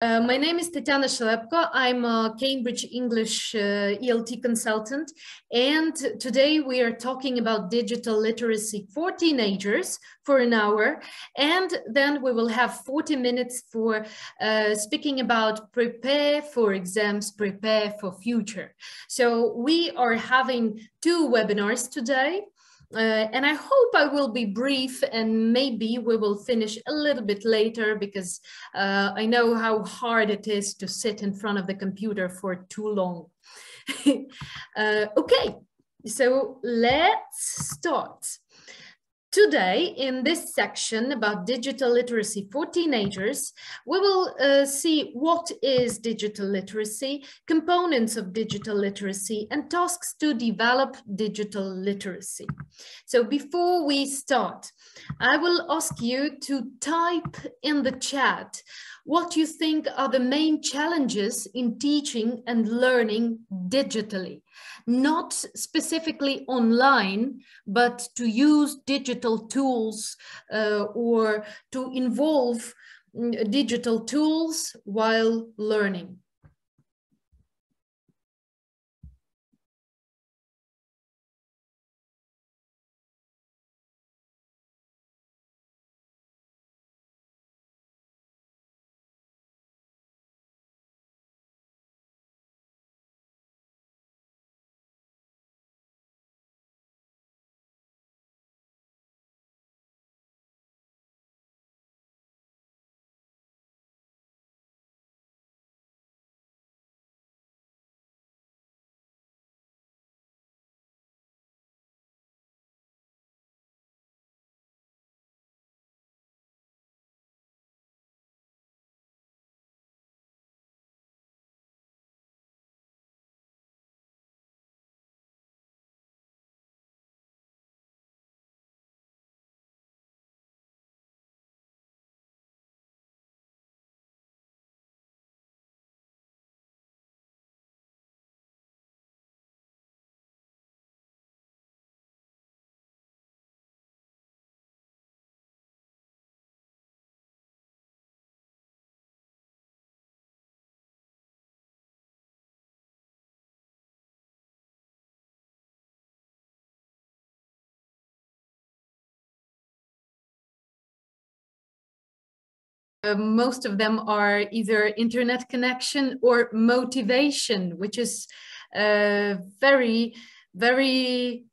My name is Tatiana Shelepko. I'm a Cambridge English ELT consultant, and today we are talking about digital literacy for teenagers for an hour, and then we will have 40 minutes for speaking about prepare for exams, prepare for future. So we are having two webinars today. And I hope I will be brief, and maybe we will finish a little bit later because I know how hard it is to sit in front of the computer for too long. Okay, so let's start. Today, in this section about digital literacy for teenagers, we will see what is digital literacy, components of digital literacy, and tasks to develop digital literacy. So before we start, I will ask you to type in the chat what you think are the main challenges in teaching and learning digitally. Not specifically online, but to use digital tools or to involve digital tools while learning. Most of them are either internet connection or motivation, which is very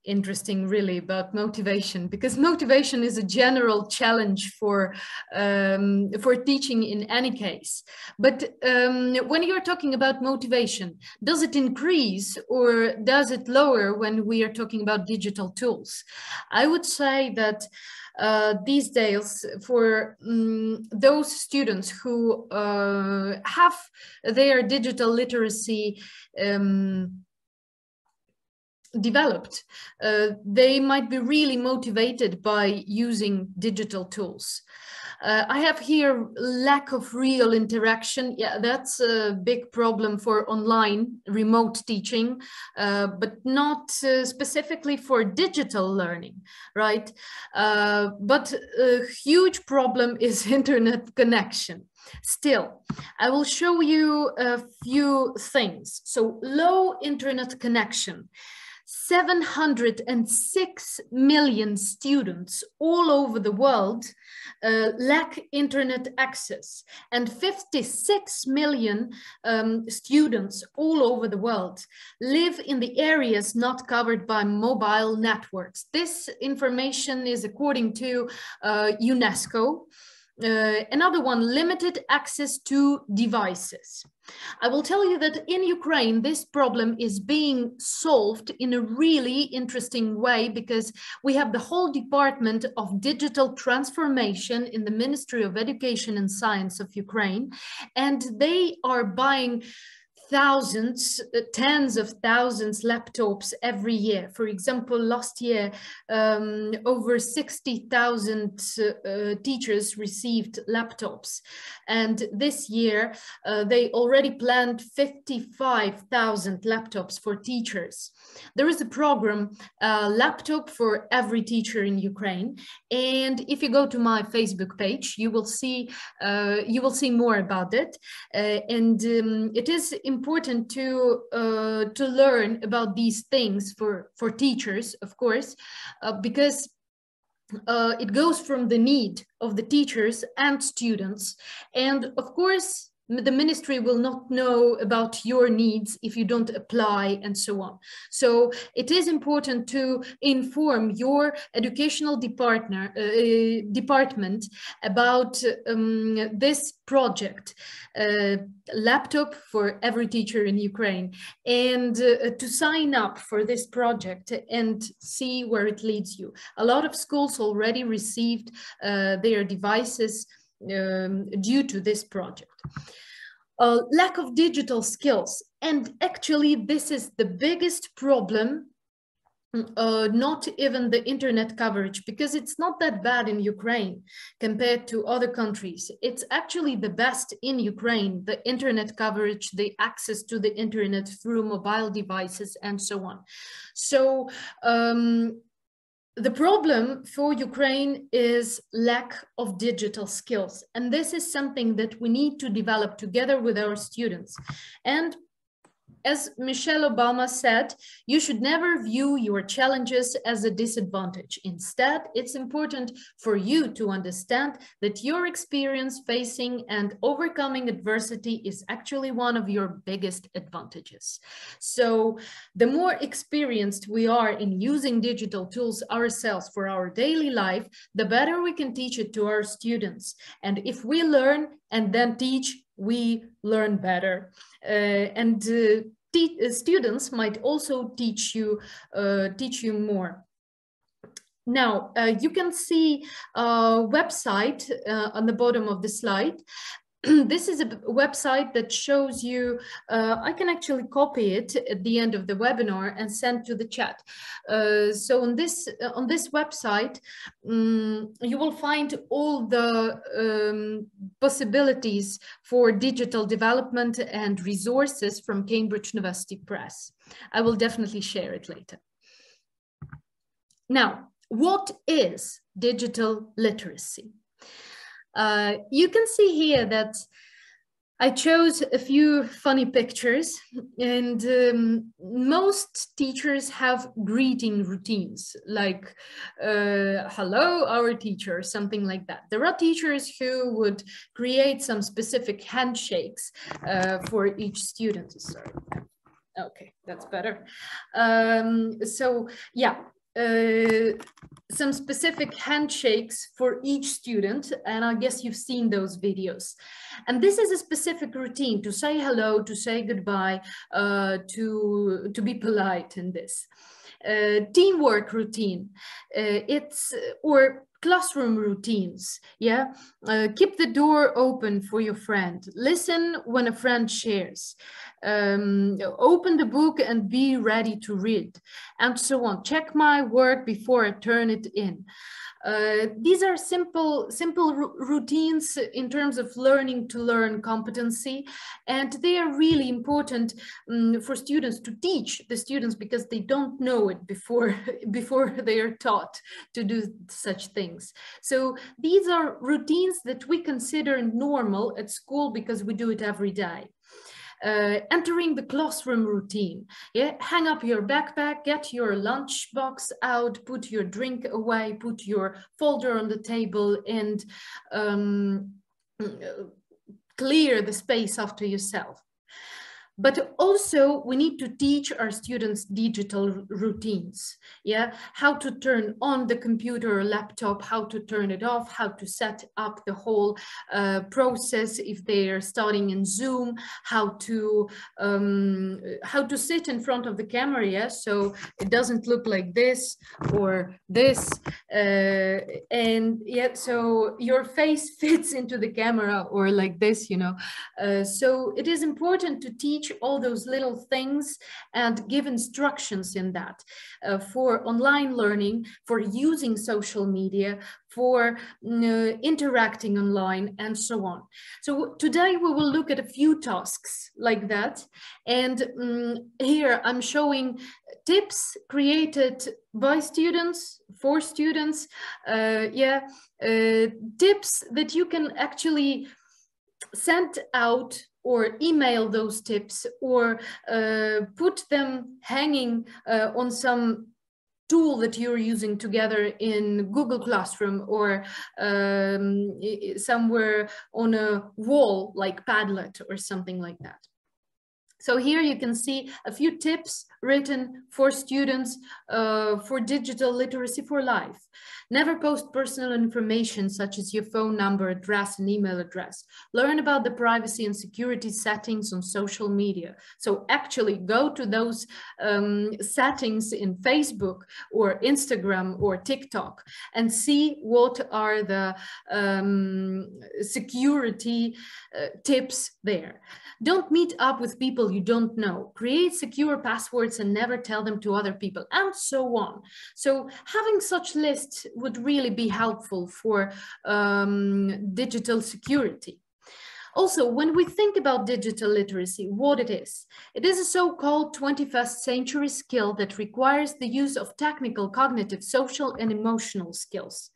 interesting really about motivation, because motivation is a general challenge for teaching in any case. But when you're talking about motivation, does it increase or does it lower when we are talking about digital tools? I would say that these days, for those students who have their digital literacy developed, they might be really motivated by using digital tools. I have here lack of real interaction. Yeah, that's a big problem for online remote teaching, but not specifically for digital learning, right? But a huge problem is internet connection. Still, I will show you a few things. So low internet connection. 706 million students all over the world lack internet access, and 56 million students all over the world live in the areas not covered by mobile networks. This information is according to UNESCO. Another one, limited access to devices. I will tell you that in Ukraine, this problem is being solved in a really interesting way, because we have the whole department of digital transformation in the Ministry of Education and Science of Ukraine, and they are buying thousands, tens of thousands laptops every year. For example, last year, over 60,000 teachers received laptops. And this year, they already planned 55,000 laptops for teachers. There is a program, laptop for every teacher in Ukraine. And if you go to my Facebook page, you will see more about it. It is important to learn about these things for teachers, of course, because it goes from the need of the teachers and students. And of course, the ministry will not know about your needs if you don't apply and so on. So it is important to inform your educational department about this project, laptop for every teacher in Ukraine, and to sign up for this project and see where it leads you. A lot of schools already received their devices due to this project. Lack of digital skills, and actually this is the biggest problem, not even the internet coverage, because it's not that bad in Ukraine compared to other countries. It's actually the best in Ukraine, the internet coverage, the access to the internet through mobile devices and so on. So the problem for Ukraine is lack of digital skills. And this is something that we need to develop together with our students. And as Michelle Obama said, you should never view your challenges as a disadvantage. Instead, it's important for you to understand that your experience facing and overcoming adversity is actually one of your biggest advantages. So the more experienced we are in using digital tools ourselves for our daily life, the better we can teach it to our students. And if we learn and then teach, we learn better. Students might also teach you more. Now, you can see a website on the bottom of the slide. This is a website that shows you, I can actually copy it at the end of the webinar and send to the chat. So on this website, you will find all the possibilities for digital development and resources from Cambridge University Press. I will definitely share it later. Now, what is digital literacy? You can see here that I chose a few funny pictures, and most teachers have greeting routines like hello, our teacher, something like that. There are teachers who would create some specific handshakes for each student. Sorry. Okay, that's better. So yeah. Some specific handshakes for each student, and I guess you've seen those videos. And this is a specific routine to say hello, to say goodbye, to be polite in this. Teamwork routine, or classroom routines, yeah? Keep the door open for your friend. Listen when a friend shares. Open the book and be ready to read, and so on. Check my work before I turn it in. These are simple routines in terms of learning to learn competency, and they are really important for students to teach the students, because they don't know it before they are taught to do such things. So these are routines that we consider normal at school because we do it every day. Entering the classroom routine, yeah? Hang up your backpack, get your lunch box out, put your drink away, put your folder on the table, and clear the space after yourself. But also we need to teach our students digital routines, yeah? How to turn on the computer or laptop, how to turn it off, how to set up the whole process if they are starting in Zoom, how to sit in front of the camera, yeah? So it doesn't look like this or this, and yet so your face fits into the camera, or like this, you know. So it is important to teach teach all those little things and give instructions in that for online learning, for using social media, for interacting online, and so on. So today we will look at a few tasks like that. And here I'm showing tips created by students, for students, tips that you can actually send out or email those tips, or put them hanging on some tool that you're using together in Google Classroom, or somewhere on a wall like Padlet or something like that. So here you can see a few tips written for students for digital literacy for life. Never post personal information such as your phone number, address, and email address. Learn about the privacy and security settings on social media. So actually go to those settings in Facebook or Instagram or TikTok and see what are the security tips there. Don't meet up with people you don't know. Create secure passwords and never tell them to other people, and so on. So having such lists would really be helpful for digital security. Also, when we think about digital literacy, what it is a so-called 21st century skill that requires the use of technical, cognitive, social, and emotional skills.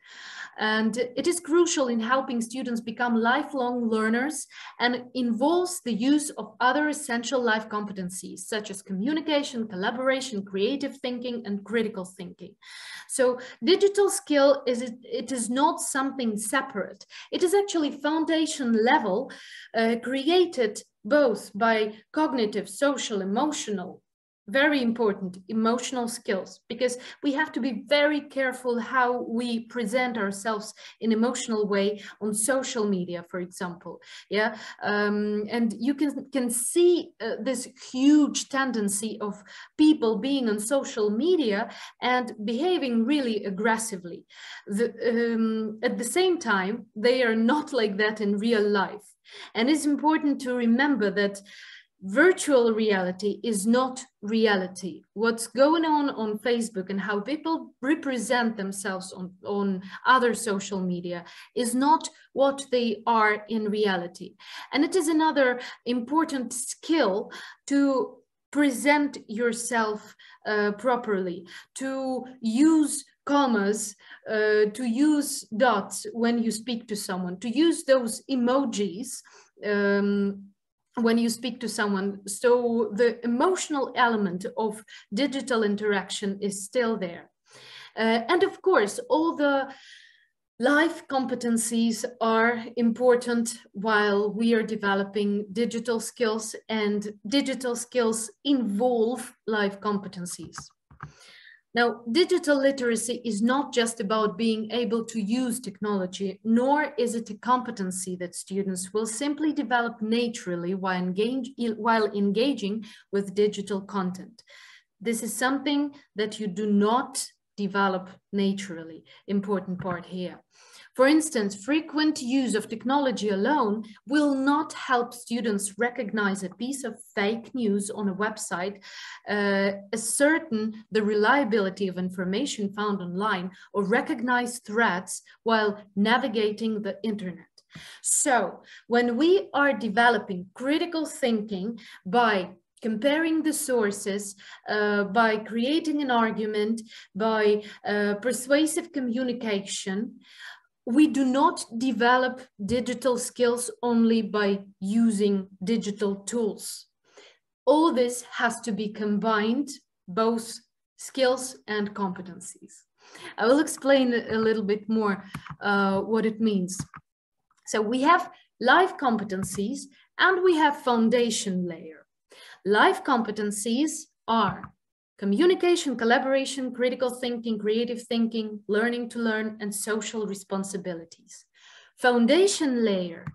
And it is crucial in helping students become lifelong learners, and involves the use of other essential life competencies, such as communication, collaboration, creative thinking, and critical thinking. So digital skill is not something separate. It is actually foundation level, created both by cognitive, social, emotional, very important emotional skills, because we have to be very careful how we present ourselves in emotional way on social media, for example. And you can see this huge tendency of people being on social media and behaving really aggressively. At the same time, they are not like that in real life. And it's important to remember that virtual reality is not reality. What's going on Facebook and how people represent themselves on other social media is not what they are in reality. And it is another important skill to present yourself properly, to use commas, to use dots when you speak to someone, to use those emojis when you speak to someone. So the emotional element of digital interaction is still there. And of course, all the life competencies are important while we are developing digital skills, and digital skills involve life competencies. Now, digital literacy is not just about being able to use technology, nor is it a competency that students will simply develop naturally while engaging with digital content. This is something that you do not develop naturally. Important part here. For instance, frequent use of technology alone will not help students recognize a piece of fake news on a website, ascertain the reliability of information found online, or recognize threats while navigating the internet. So, when we are developing critical thinking by comparing the sources, by creating an argument, by persuasive communication, we do not develop digital skills only by using digital tools. All this has to be combined, both skills and competencies. I will explain a little bit more what it means. So we have life competencies and we have foundation layer. Life competencies are communication, collaboration, critical thinking, creative thinking, learning to learn, and social responsibilities. Foundation layer,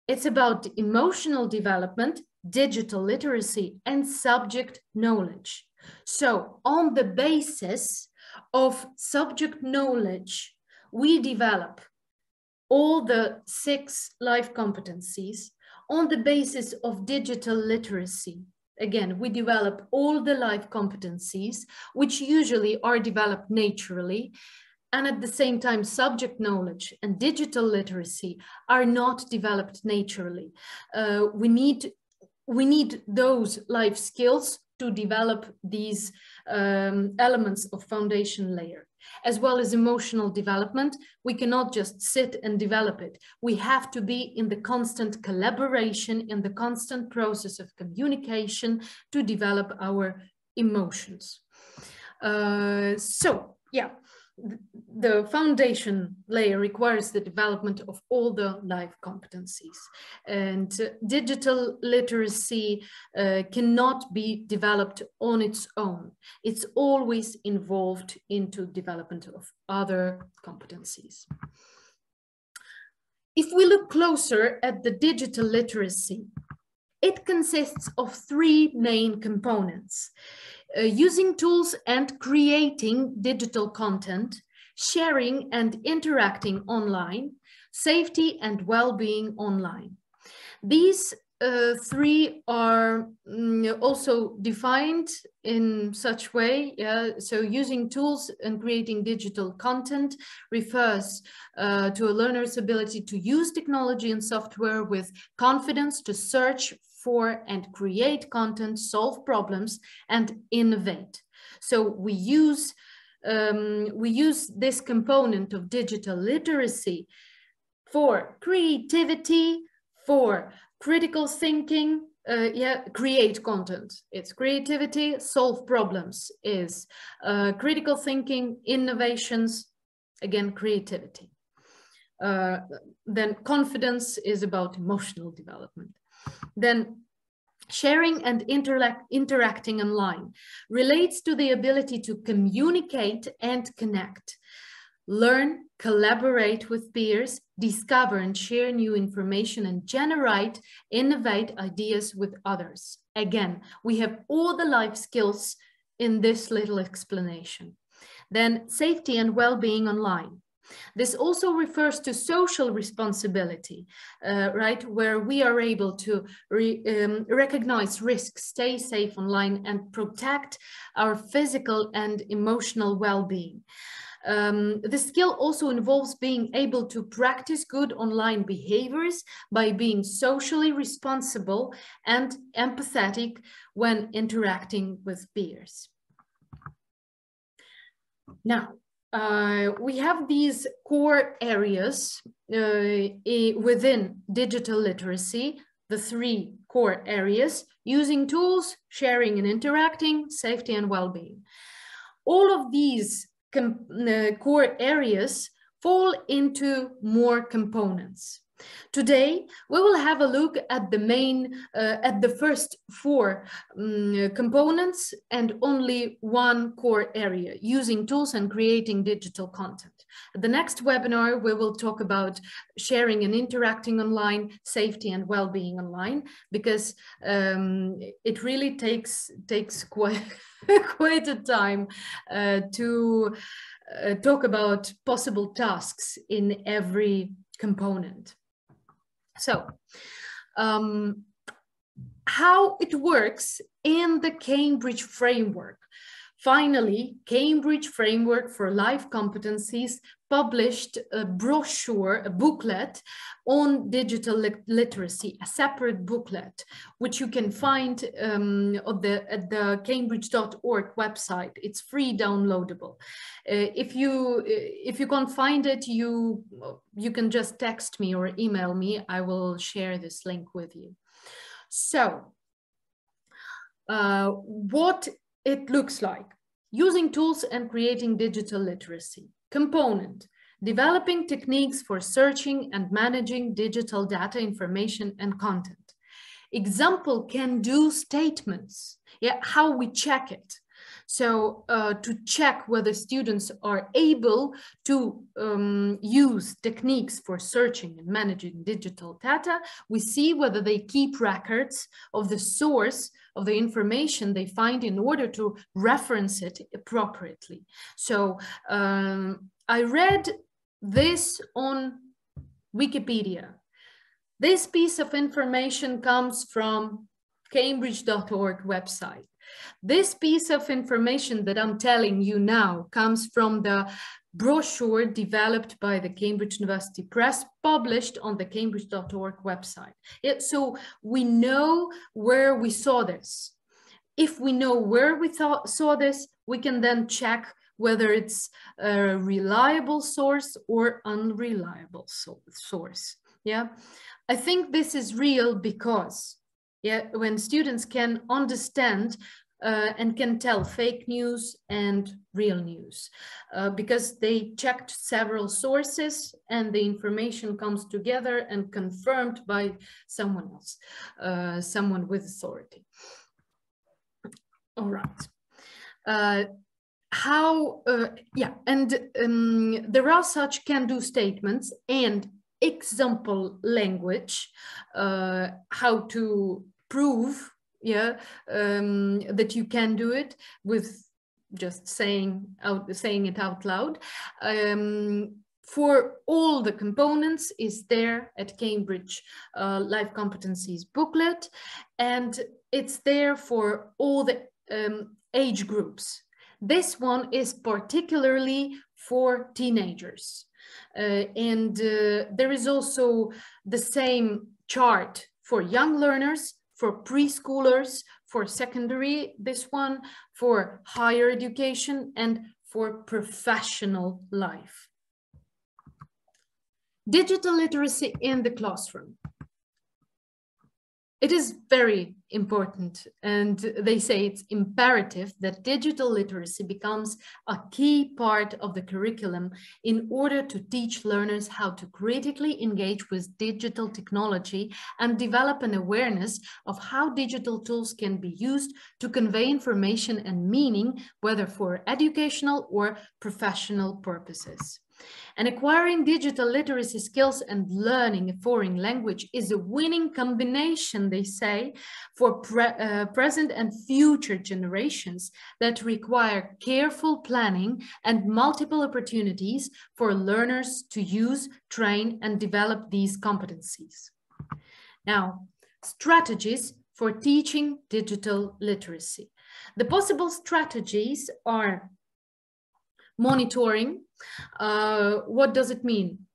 it's about emotional development, digital literacy, and subject knowledge. So on the basis of subject knowledge, we develop all the 6 life competencies. On the basis of digital literacy, again, we develop all the life competencies, which usually are developed naturally, and at the same time, subject knowledge and digital literacy are not developed naturally. We need those life skills to develop these elements of foundation layer. As well as emotional development, we cannot just sit and develop it. We have to be in the constant collaboration, in the constant process of communication to develop our emotions. So, yeah. The foundation layer requires the development of all the life competencies, and digital literacy cannot be developed on its own. It's always involved into development of other competencies. If we look closer at the digital literacy, it consists of three main components. Using tools and creating digital content, sharing and interacting online, safety and well-being online. These three are also defined in such way. So using tools and creating digital content refers to a learner's ability to use technology and software with confidence to search for and create content, solve problems, and innovate. So we use this component of digital literacy for creativity, for critical thinking, create content. It's creativity, solve problems is critical thinking, innovations, again, creativity. Then confidence is about emotional development. Then sharing and interacting online relates to the ability to communicate and connect, learn, collaborate with peers, discover and share new information, and generate, innovate ideas with others. Again, we have all the life skills in this little explanation. Then safety and well-being online. This also refers to social responsibility, right, where we are able to recognize risks, stay safe online, and protect our physical and emotional well-being. The skill also involves being able to practice good online behaviors by being socially responsible and empathetic when interacting with peers. Now, we have these core areas within digital literacy, the three core areas: using tools, sharing and interacting, safety and well-being. All of these core areas fall into more components. Today, we will have a look at the first four components and only one core area: using tools and creating digital content. At the next webinar, we will talk about sharing and interacting online, safety and well-being online, because it really takes quite a time to talk about possible tasks in every component. So, how it works in the Cambridge framework. Finally, Cambridge Framework for Life Competencies published a brochure, a booklet on digital literacy, a separate booklet, which you can find at the cambridge.org website. It's free downloadable. If you can't find it, you can just text me or email me. I will share this link with you. So, what it looks like: using tools and creating digital literacy. Component: developing techniques for searching and managing digital data, information, and content. Example: can-do statements. Yeah, how we check it. So to check whether students are able to use techniques for searching and managing digital data, we see whether they keep records of the source of the information they find in order to reference it appropriately. So I read this on Wikipedia. This piece of information comes from Cambridge.org website. This piece of information that I'm telling you now comes from the brochure developed by the Cambridge University Press, published on the Cambridge.org website. So we know where we saw this. If we know where we saw this, we can then check whether it's a reliable source or unreliable source. Yeah, I think this is real because when students can understand and can tell fake news and real news because they checked several sources and the information comes together and confirmed by someone else, someone with authority. All right. There are such can-do statements and example language, how to prove that you can do it with just saying it out loud. For all the components is there at Cambridge Life Competencies booklet, and it's there for all the age groups. This one is particularly for teenagers. There is also the same chart for young learners, for preschoolers, for secondary, this one, for higher education, and for professional life. Digital literacy in the classroom. It is very important, and they say it's imperative that digital literacy becomes a key part of the curriculum in order to teach learners how to critically engage with digital technology and develop an awareness of how digital tools can be used to convey information and meaning, whether for educational or professional purposes. And acquiring digital literacy skills and learning a foreign language is a winning combination, they say, for present and future generations that require careful planning and multiple opportunities for learners to use, train, and develop these competencies. Now, strategies for teaching digital literacy. The possible strategies are monitoring. What does it mean?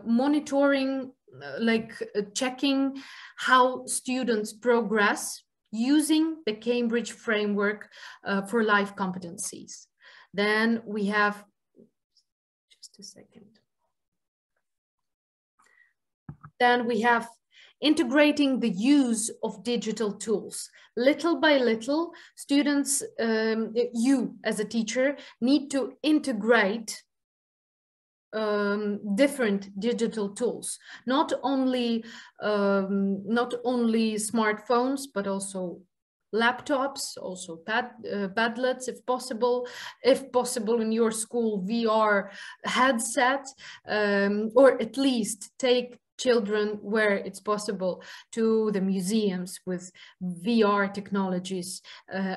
Monitoring, like checking how students progress using the Cambridge framework for life competencies. Then we have, just a second. Then we have integrating the use of digital tools. Little by little, students, you as a teacher, need to integrate different digital tools, not only smartphones, but also laptops, also padlets, if possible in your school, VR headset, or at least take children where it's possible to the museums with VR technologies,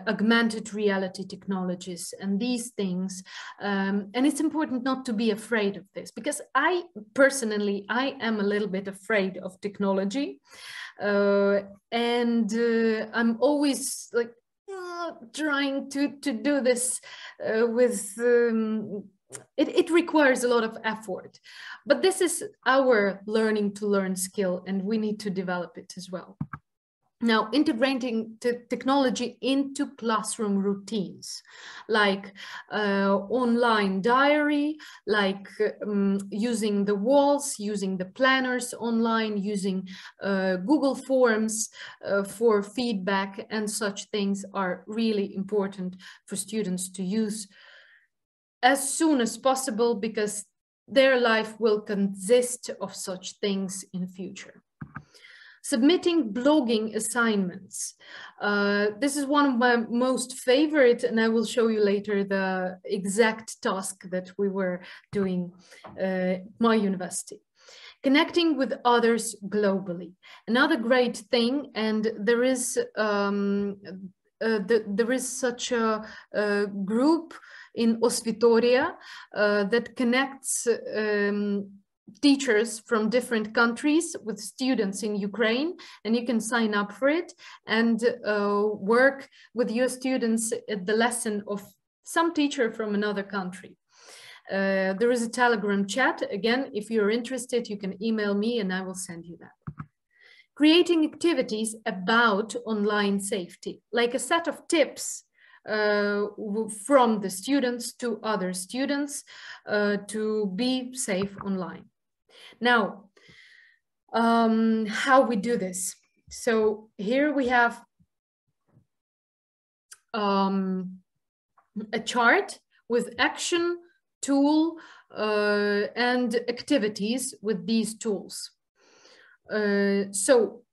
augmented reality technologies, and these things. And it's important not to be afraid of this, because I personally am a little bit afraid of technology. I'm always like trying to do this with it requires a lot of effort, but this is our learning to learn skill, and we need to develop it as well. Now, integrating technology into classroom routines, like online diary, like using the walls, using the planners online, using Google Forms for feedback, and such things are really important for students to use as soon as possible, because their life will consist of such things in future. Submitting blogging assignments. This is one of my most favorite, and I will show you later the exact task that we were doing at my university. Connecting with others globally. Another great thing, and there is such a group in Osvitoria that connects teachers from different countries with students in Ukraine, and you can sign up for it and work with your students at the lesson of some teacher from another country. There is a Telegram chat. Again, if you're interested, you can email me and I will send you that. Creating activities about online safety, like a set of tips from the students to other students to be safe online. Now, how we do this. So here we have a chart with action, tool, and activities with these tools. So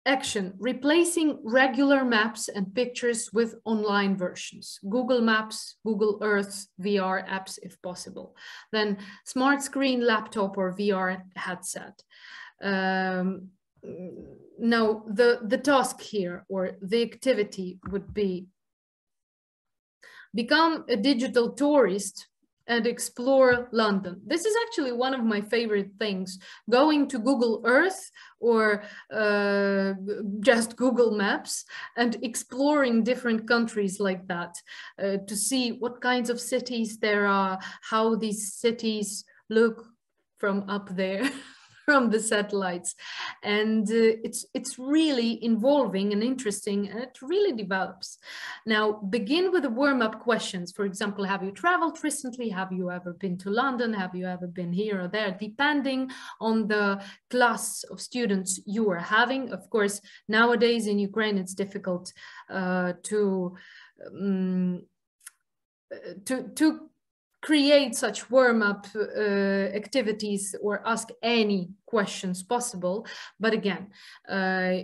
action, replacing regular maps and pictures with online versions. Google Maps, Google Earth, VR apps if possible. Then smart screen, laptop or VR headset. Now the task here or the activity would be become a digital tourist and explore London. This is actually one of my favorite things, going to Google Earth or just Google Maps and exploring different countries like that to see what kinds of cities there are, how these cities look from up there. From the satellites, and it's really involving and interesting, and it really develops. Now, begin with the warm-up questions. For example, have you traveled recently? Have you ever been to London? Have you ever been here or there? Depending on the class of students you are having. Of course, nowadays in Ukraine, it's difficult to create such warm-up activities or ask any questions possible. But again,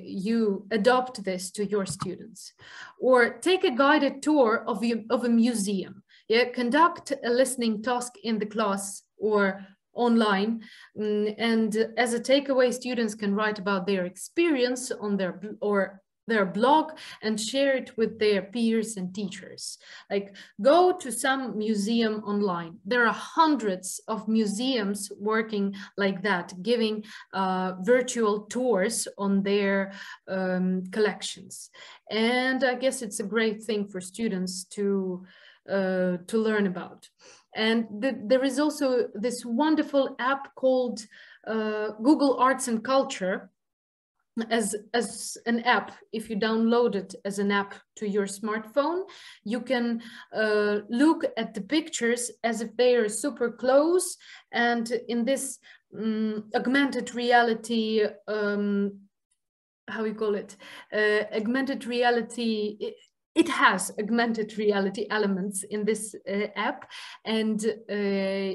you adopt this to your students. Or take a guided tour of a museum. Yeah, conduct a listening task in the class or online. And as a takeaway, students can write about their experience on their blog and share it with their peers and teachers. Like, go to some museum online. There are hundreds of museums working like that, giving virtual tours on their collections. And I guess it's a great thing for students to learn about. And there is also this wonderful app called Google Arts and Culture, as an app. If you download it as an app to your smartphone, you can look at the pictures as if they are super close, and in this augmented reality, how you call it, augmented reality, it has augmented reality elements in this app, and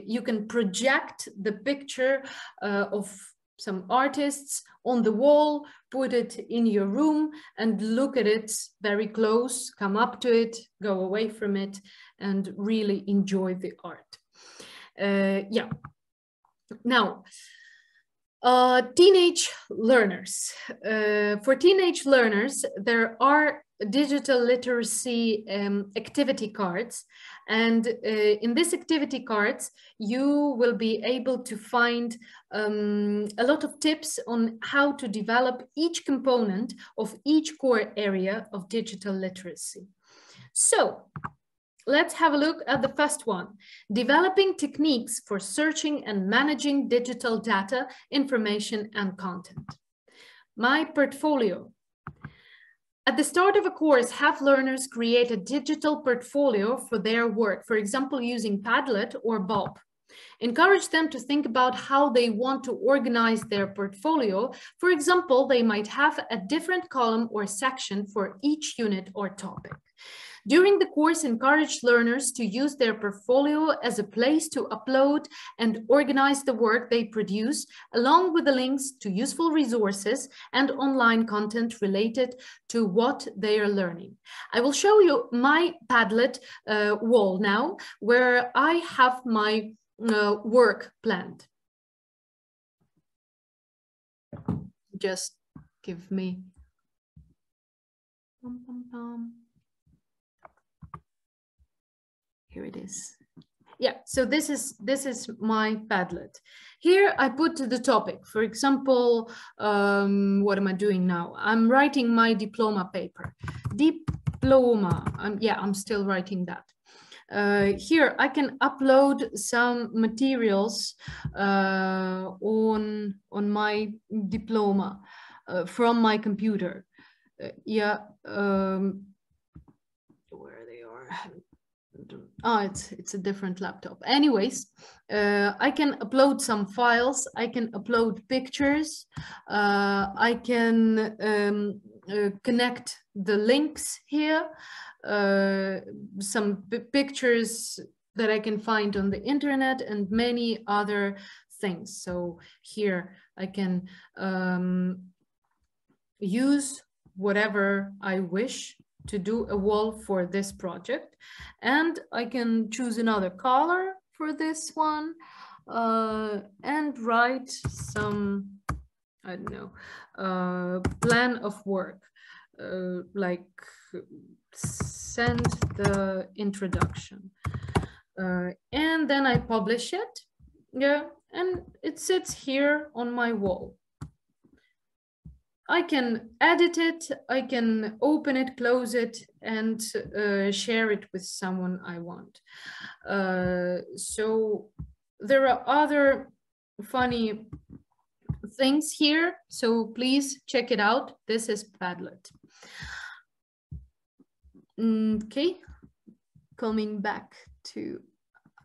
you can project the picture of some artists on the wall, put it in your room and look at it very close, come up to it, go away from it, and really enjoy the art. Yeah. Now, teenage learners. For teenage learners, there are digital literacy activity cards, and in this activity cards you will be able to find a lot of tips on how to develop each component of each core area of digital literacy. So let's have a look at the first one: developing techniques for searching and managing digital data, information and content. My portfolio. At the start of a course, have learners create a digital portfolio for their work, for example, using Padlet or Bob. Encourage them to think about how they want to organize their portfolio. For example, they might have a different column or section for each unit or topic. During the course, encourage learners to use their portfolio as a place to upload and organize the work they produce, along with the links to useful resources and online content related to what they are learning. I will show you my Padlet wall now, where I have my work planned. Just give me... Here it is. Yeah, so this is my Padlet. Here I put the topic. For example, what am I doing now? I'm writing my diploma paper. Diploma. Yeah, I'm still writing that. Here I can upload some materials on my diploma from my computer. Yeah, where they are. Oh, it's a different laptop. Anyways, I can upload some files. I can upload pictures. I can connect the links here. Some pictures that I can find on the internet and many other things. So here I can use whatever I wish to do a wall for this project, and I can choose another color for this one and write some, I don't know, plan of work, like send the introduction, and then I publish it. Yeah, and it sits here on my wall. I can edit it, I can open it, close it, and share it with someone I want. So there are other funny things here, so please check it out. This is Padlet. Okay, coming back to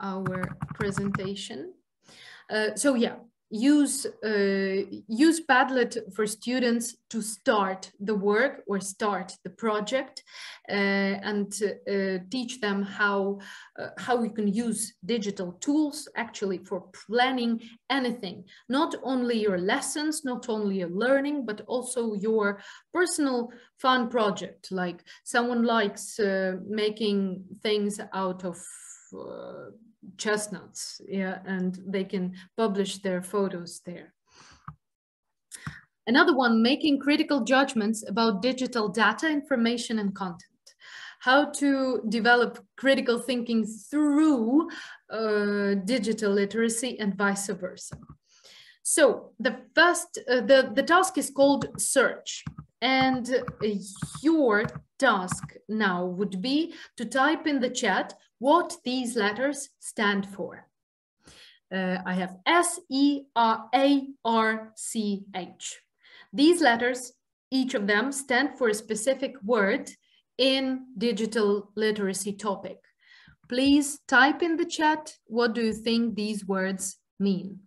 our presentation. So yeah. Use Padlet for students to start the work or start the project, and teach them how you can use digital tools actually for planning anything, not only your lessons, not only your learning, but also your personal fun project. Like someone likes making things out of chestnuts, yeah, and they can publish their photos there. Another one, making critical judgments about digital data, information, and content. How to develop critical thinking through digital literacy and vice versa. So the first, the task is called search, and your task now would be to type in the chat what these letters stand for. I have S, E, R, A, R, C, H. These letters, each of them, stand for a specific word in digital literacy topic. Please type in the chat, what do you think these words mean?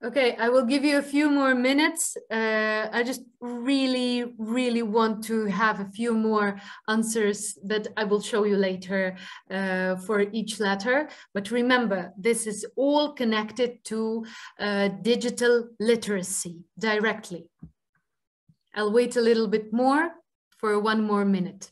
Okay, I will give you a few more minutes. I just really want to have a few more answers that I will show you later for each letter. But remember, this is all connected to digital literacy directly. I'll wait a little bit more for 1 more minute.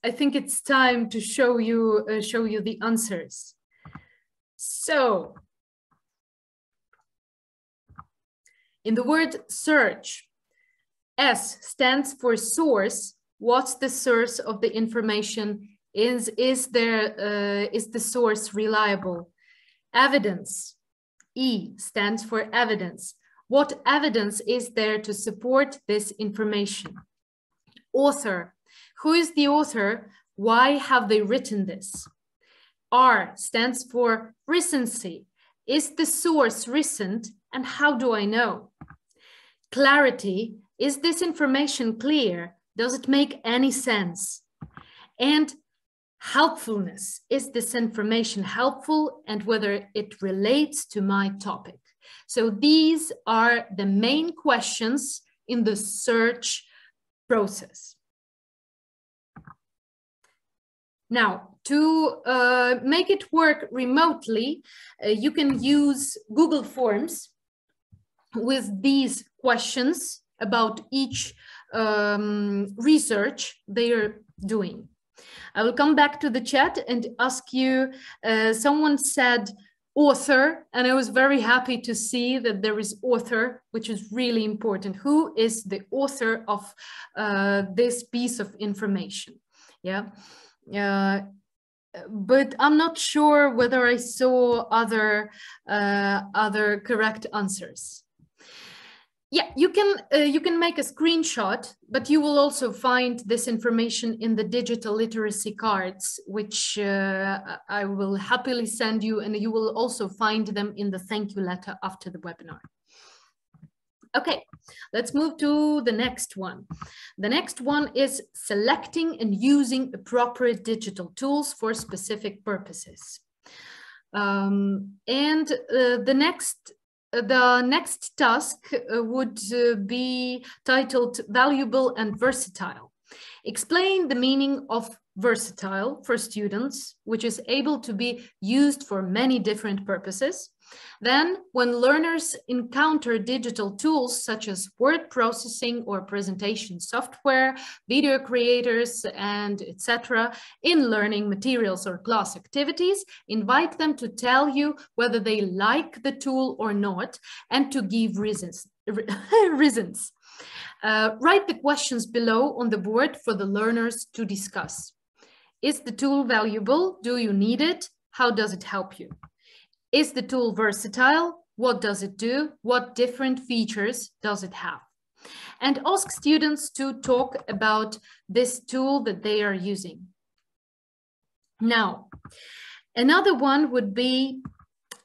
I think it's time to show you the answers. So, in the word search, S stands for source. What's the source of the information? Is the source reliable? Evidence, E stands for evidence. What evidence is there to support this information? Author, who is the author? Why have they written this? R stands for recency. Is the source recent and how do I know? Clarity, is this information clear? Does it make any sense? And helpfulness, is this information helpful and whether it relates to my topic? So these are the main questions in the search process. Now, to make it work remotely, you can use Google Forms with these questions about each research they are doing. I will come back to the chat and ask you, someone said author, and I was very happy to see that there is author, which is really important. Who is the author of this piece of information? Yeah. But I'm not sure whether I saw other correct answers. Yeah, you can make a screenshot, but you will also find this information in the digital literacy cards, which I will happily send you, and you will also find them in the thank you letter after the webinar. Okay, let's move to the next one. The next one is selecting and using appropriate digital tools for specific purposes. The next task would be titled Valuable and Versatile. Explain the meaning of versatile for students, which is able to be used for many different purposes. Then, when learners encounter digital tools such as word processing or presentation software, video creators, and etc. in learning materials or class activities, invite them to tell you whether they like the tool or not, and to give reasons. Write the questions below on the board for the learners to discuss. Is the tool valuable? Do you need it? How does it help you? Is the tool versatile? What does it do? What different features does it have? And ask students to talk about this tool that they are using. Now, another one would be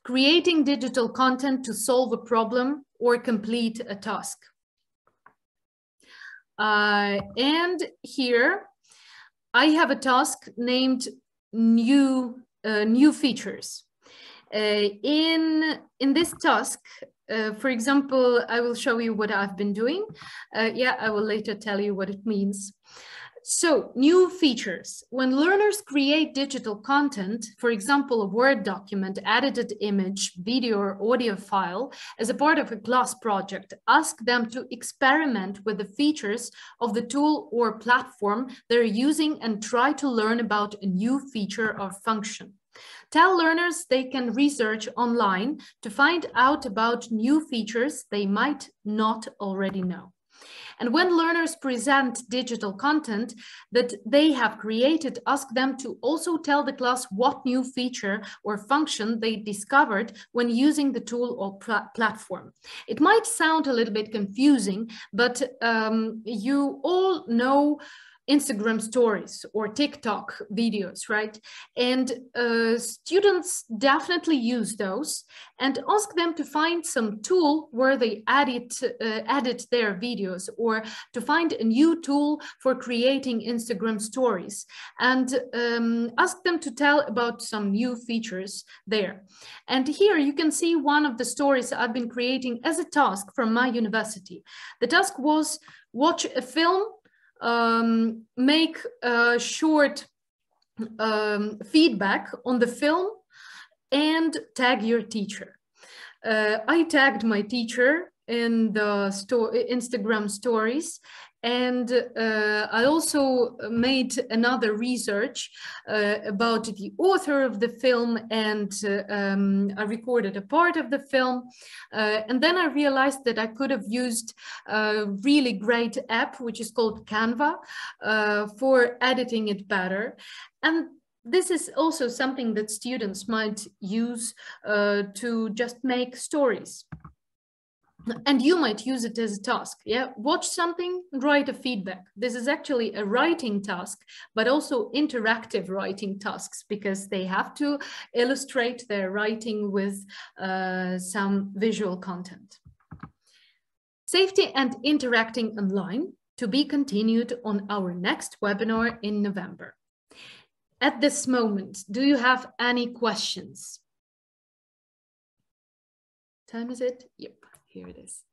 creating digital content to solve a problem or complete a task. And here I have a task named new features. In this task, for example, I will show you what I've been doing. Yeah, I will later tell you what it means. So, new features. When learners create digital content, for example, a Word document, edited image, video or audio file, as a part of a class project, ask them to experiment with the features of the tool or platform they're using and try to learn about a new feature or function. Tell learners they can research online to find out about new features they might not already know. And when learners present digital content that they have created, ask them to also tell the class what new feature or function they discovered when using the tool or platform. It might sound a little bit confusing, but you all know Instagram stories or TikTok videos, right? And students definitely use those, and ask them to find some tool where they edit their videos, or to find a new tool for creating Instagram stories, and ask them to tell about some new features there. And here you can see one of the stories I've been creating as a task from my university. The task was watch a film, make a short feedback on the film, and tag your teacher. I tagged my teacher in the Instagram stories, and I also made another research about the author of the film, and I recorded a part of the film. And then I realized that I could have used a really great app, which is called Canva, for editing it better. And this is also something that students might use to just make stories. And you might use it as a task. Yeah, watch something, write a feedback. This is actually a writing task, but also interactive writing tasks, because they have to illustrate their writing with some visual content. Safety and interacting online, to be continued on our next webinar in November. At this moment, do you have any questions? Time is it? Yep. Here it is.